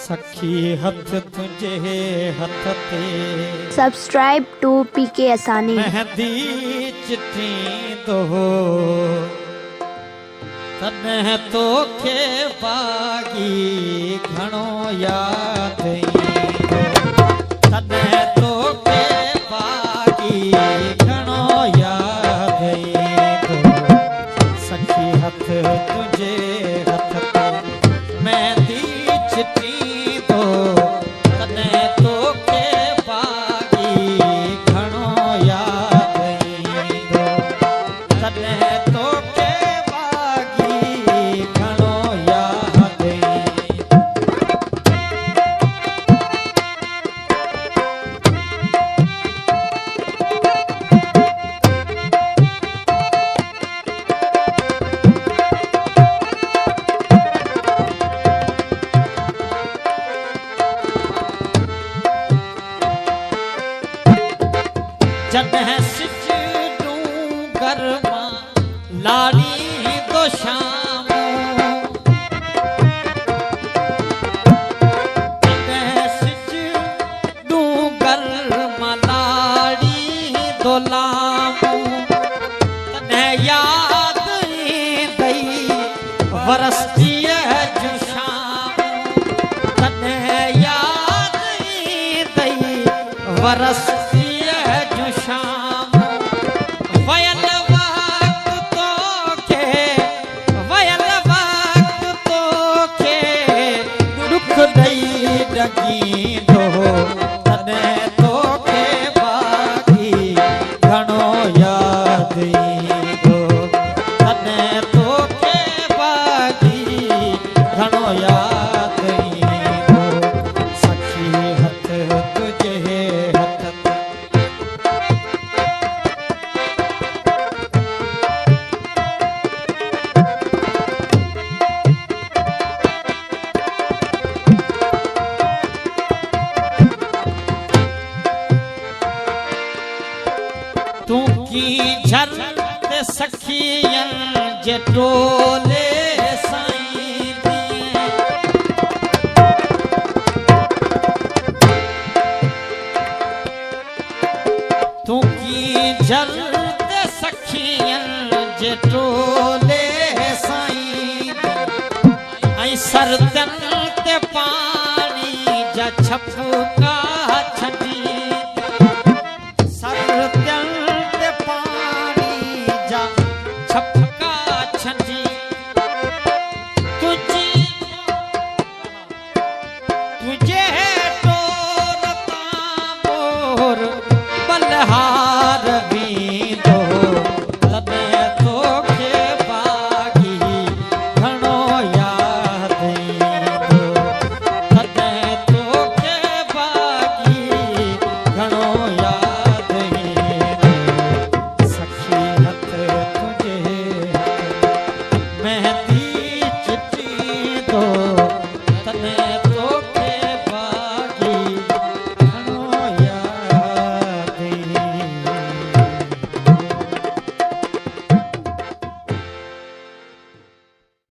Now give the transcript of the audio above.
सखी हथ तुझे हथ ते सब्सक्राइब टू पीके असानी मेहंदी चिट्ठी दो तने तो के बागी घणो याद तने तो के बागी घणो याद सखी हथ तुझे हथ ते मेहंदी चिट्ठी दो तने तो के बागी घणो याद तने तो के बागी घणो याद जॾहिं सिज डूंगर मां लाड़ी दो शाम जॾहिं सिज डूंगर मां लाड़ी दो लाम तॾहिं याद ईंदई वरसती जूं शाम तॾहिं याद ईंदई वरसती शाम वयल वक्त तो के दुख दई डगींदो तने तो के बागी घणो याद ईंदो तने तो के बागी घणो याद ईंदो सखी हथ तुझे हथ तू की झर ते सखियन जे टोले साईं दिए तू की झर ते सखियन जे टोले साईं ऐं सरदन ते पानी जा छप